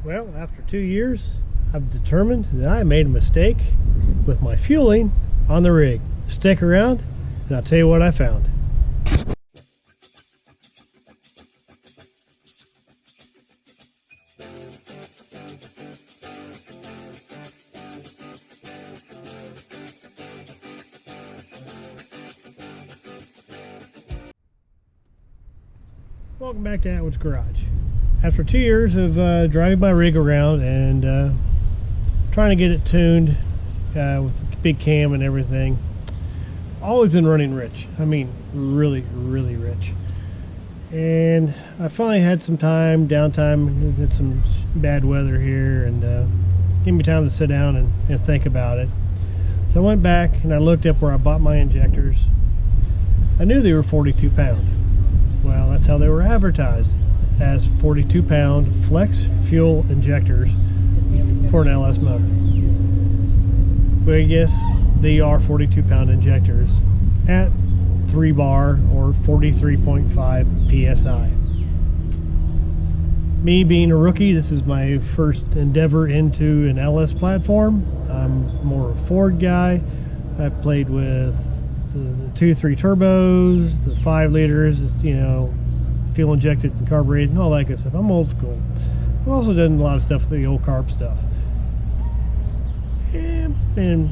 Well, after 2 years, I've determined that I made a mistake with my fueling on the rig. Stick around and I'll tell you what I found. Welcome back to Atwood's Garage. After 2 years of driving my rig around and trying to get it tuned with the big cam and everything, always been running rich. I mean, really rich. And I finally had some downtime, had some bad weather here, and gave me time to sit down and think about it. So I went back and I looked up where I bought my injectors. I knew they were 42 pound. Well, that's how they were advertised, as 42 pound flex fuel injectors for an LS motor. Well, yes, they are 42 pound injectors at 3 bar or 43.5 psi. Me being a rookie, this is my first endeavor into an LS platform. I'm more of a Ford guy. I've played with the 2.3 turbos, the 5 liters, you know, fuel injected and carbureted and all that good stuff. I'm old school. I've also done a lot of stuff with the old carb stuff. And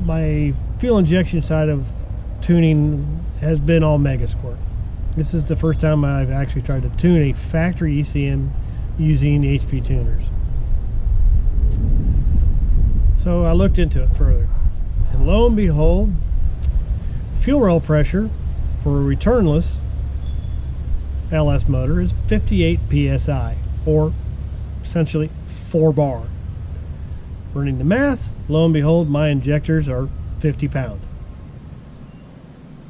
my fuel injection side of tuning has been all Megasquirt. This is the first time I've actually tried to tune a factory ECM using HP tuners. So I looked into it further, and lo and behold, fuel rail pressure for a returnless LS motor is 58 psi, or essentially 4 bar. Running the math, lo and behold, my injectors are 50 pound.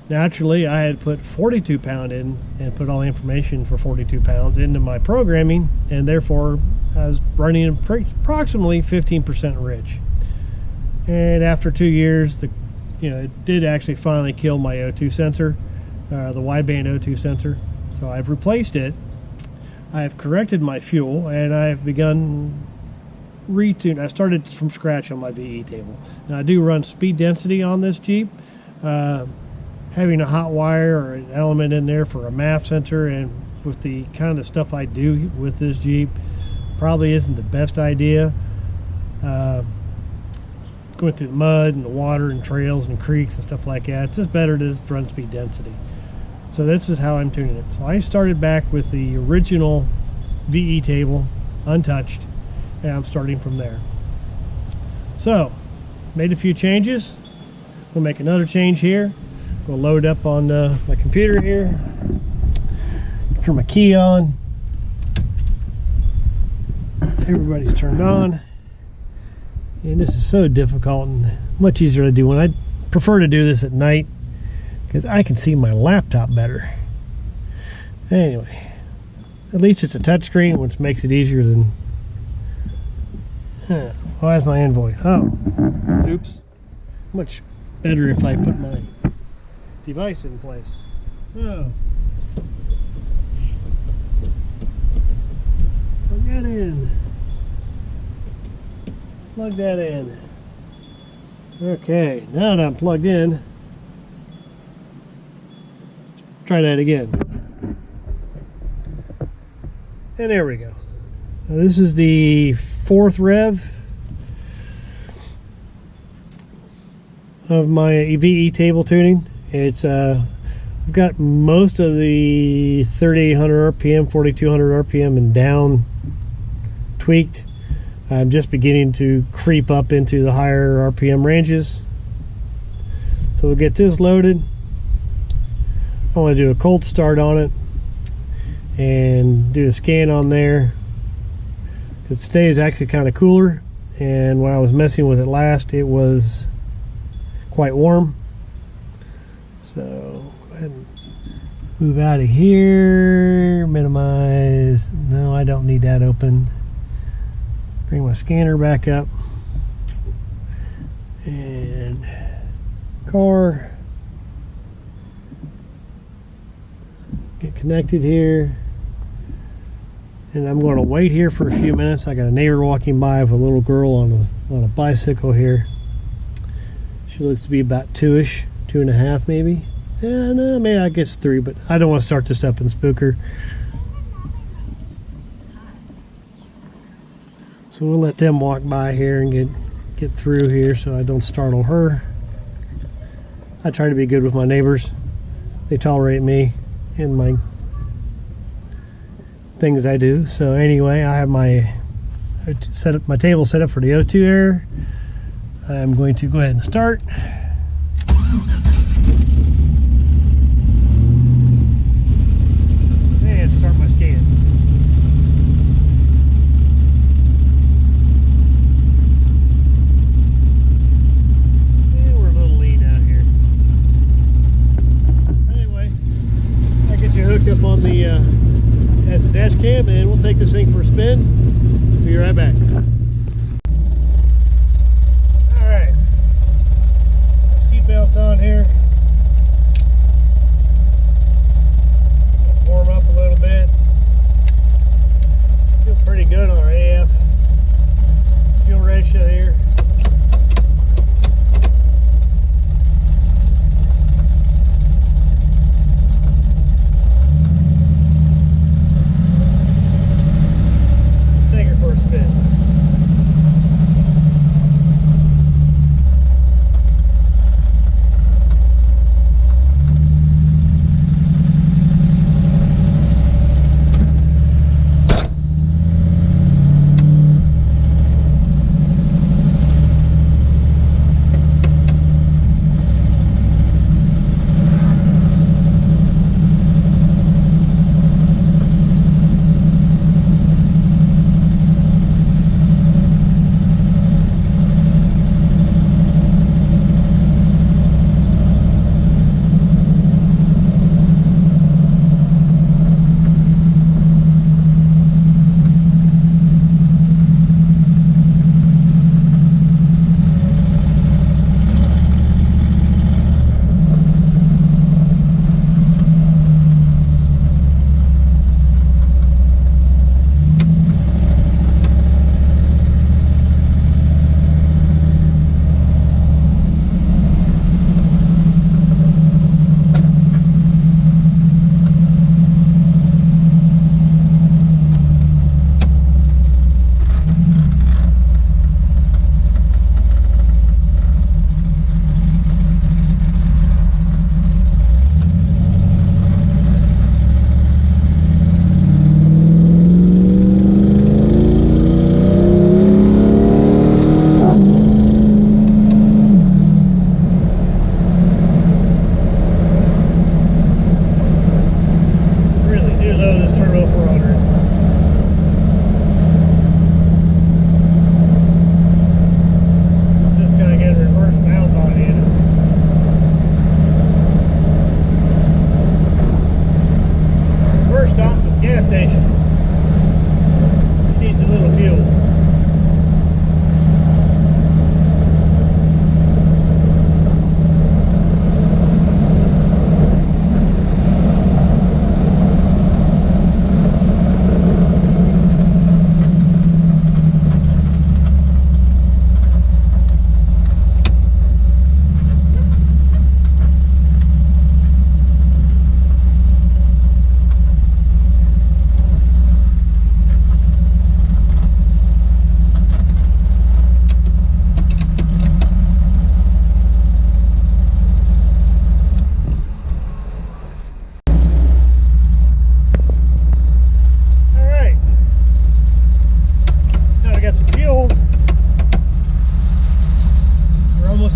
Naturally, I had put 42 pound in and put all the information for 42 pounds into my programming, and therefore I was running approximately 15% rich. And after 2 years, it did actually finally kill my O2 sensor, the wideband O2 sensor. So I've replaced it. I have corrected my fuel, and I have begun retune. I started from scratch on my VE table. Now I do run speed density on this Jeep. Having a hot wire or an element in there for a MAF sensor, and with the kind of stuff I do with this Jeep, probably isn't the best idea. Going through the mud and the water and trails and creeks and stuff like that, it's just better to just run speed density. So this is how I'm tuning it. So I started back with the original VE table, untouched, and I'm starting from there. So, made a few changes. We'll make another change here. We'll load up on my computer here. Turn my key on. Everybody's turned on. And this is so difficult and much easier to do when I prefer to do this at night, because I can see my laptop better. Anyway, at least it's a touchscreen, which makes it easier than... Why is my envoy? Oh, oops. Much better if I put my device in place. Oh. Plug that in. Plug that in. Okay, now that I'm plugged in, try that again. And there we go. Now this is the 4th rev of my VE table tuning. It's I've got most of the 3800 RPM, 4200 RPM and down tweaked. I'm just beginning to creep up into the higher RPM ranges. So we'll get this loaded. I want to do a cold start on it and do a scan on there, because today is actually kind of cooler, and when I was messing with it last, it was quite warm. So go ahead and move out of here, minimize. No, I don't need that open. Bring my scanner back up, and car, get connected here, And I'm going to wait here for a few minutes. I got a neighbor walking by with a little girl on a bicycle here. She looks to be about 2-ish, 2.5 maybe. Yeah, no, maybe I guess 3, but I don't want to start this up and spook her. So we'll let them walk by here and get through here so I don't startle her. I try to be good with my neighbors. They tolerate me and my things I do. So anyway, I have my table set up for the O2 air. I'm going to go ahead and start. And start my scan. And we're a little lean out here. Anyway, I get you hooked up on the as a dash cam, and we'll take this thing for a spin. Be right back. Alright, seatbelt on here. Warm up a little bit. Feel pretty good on our AF fuel ratio here. Take her for a spin.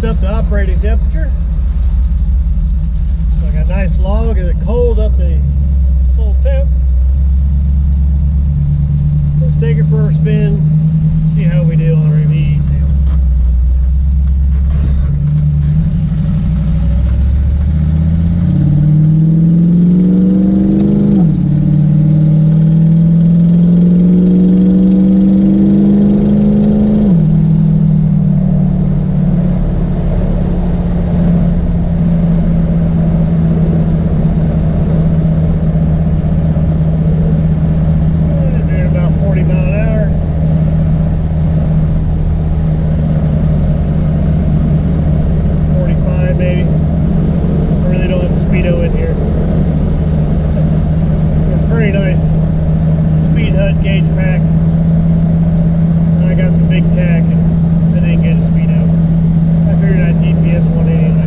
Up to operating temperature. So I got a nice log, get it cold up to full temp. Let's take it for a spin, see how we do on our rev. gauge pack. And I got the big tach, and I didn't get a speedo. I figured I'd GPS one anyway.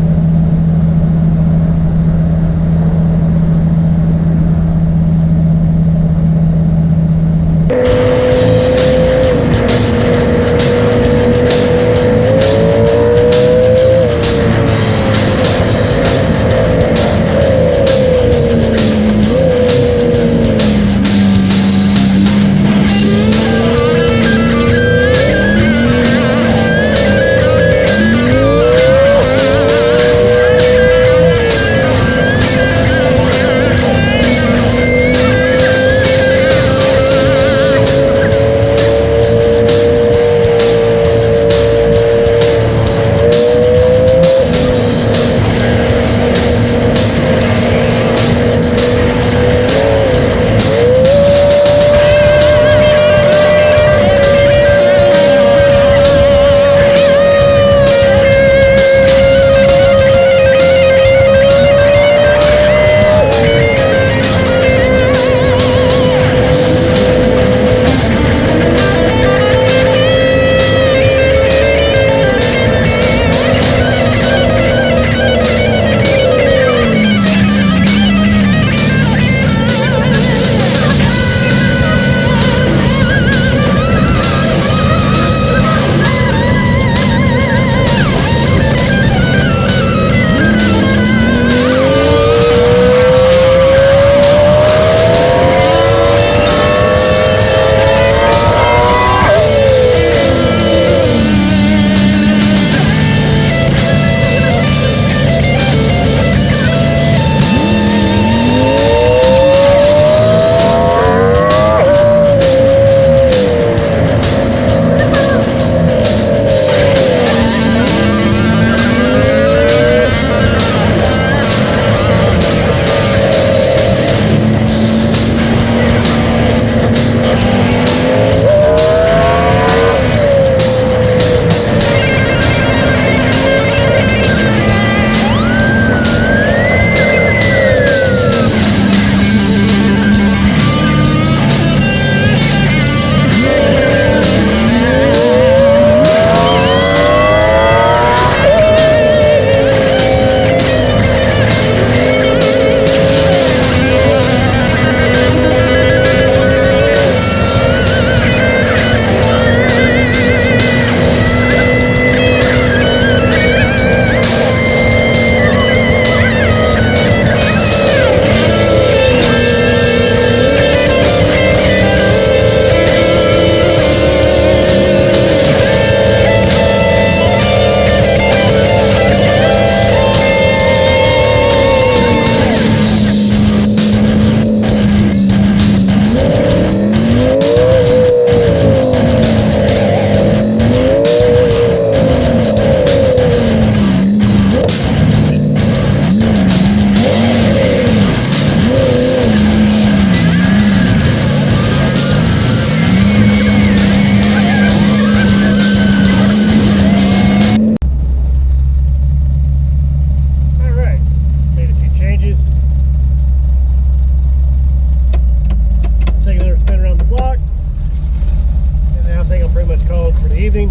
evening.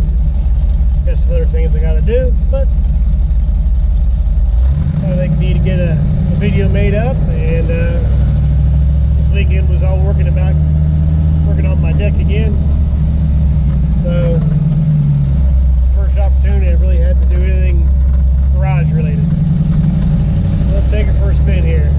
Got some other things I gotta do, but I think I need to get a video made up, and this weekend was all working on my deck again. So first opportunity I really had to do anything garage related. So let's take it for a spin here.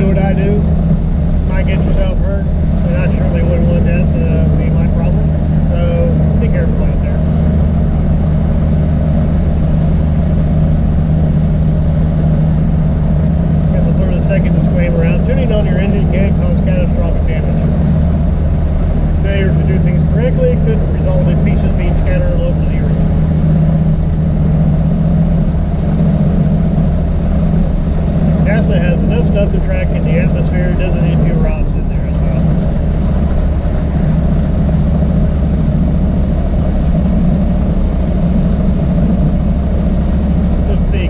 do what I do, might get yourself hurt, and I surely wouldn't want that to be my problem. So be careful out there. Guess I'll throw the second disclaimer out. Tuning on your engine can cause catastrophic damage. Failure to do things correctly could result in pieces being scattered all over the earth. NASA has enough stuff to track in the atmosphere. It doesn't need a few rocks in there as well. Just the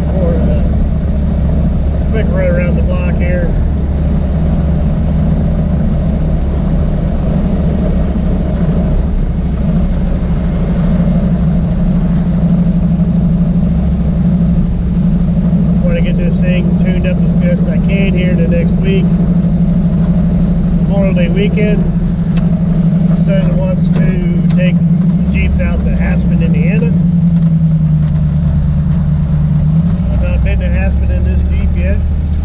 quick run around the block here. Get this thing tuned up as best I can here in the next week. Memorial Day weekend. My son wants to take the Jeeps out to Aspen, Indiana. I've not been to Aspen in this Jeep yet. I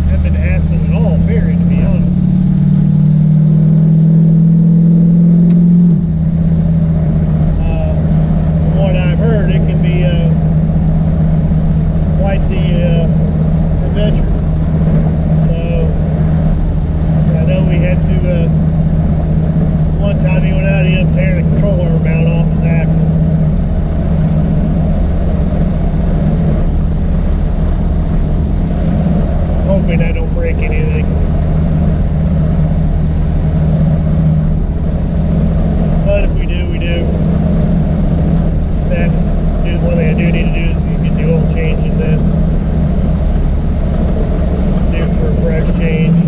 haven't been to Aspen at all, period, to be honest. From what I've heard, it can be quite the adventure. So I know we had to one time he went out, he ended up tearing the control arm out off his axle. Hoping I don't break anything. But if we do, we do. That one thing I do need to do is get the oil change in this. For a fresh change.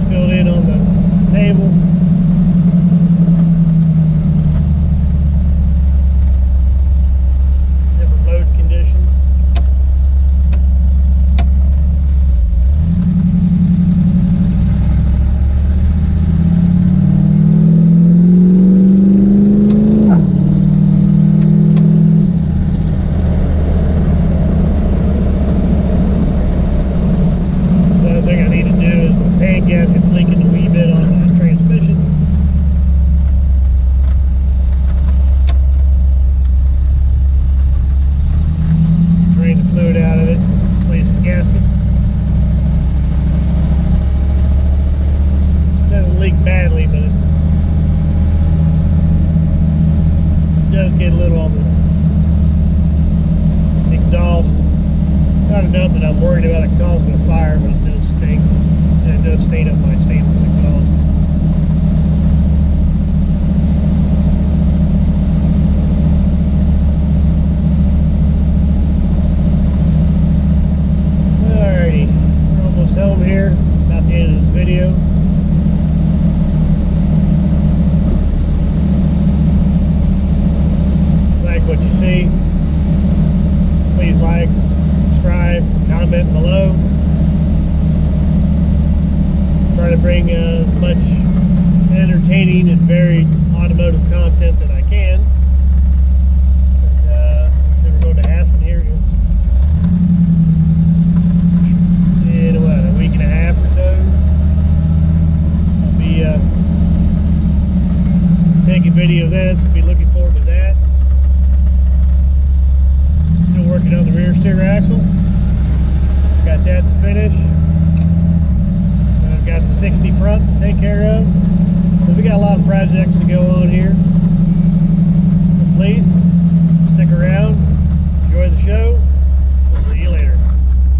Filled in on the table. Different load conditions. The other thing I need to do is the pan gasket's leaking a wee bit on the transmission. Drain the fluid out of it, replace the gasket. It doesn't leak badly, but it does get a little on the exhaust. Not enough that I'm worried about it causing a fire, but it does stink. And it does stain up my stainless exhaust. Alrighty, we're almost home here, about the end of this video. Like what you see, please like, subscribe, comment below. Try to bring as much entertaining and varied automotive content that I can. And, so we're going to Aspen here in what, a week and a half or so. I'll be taking video then, so be looking forward to that. Still working working on the rear steer axle. Got that to finish. I've got the 60 front to take care of. So we got a lot of projects to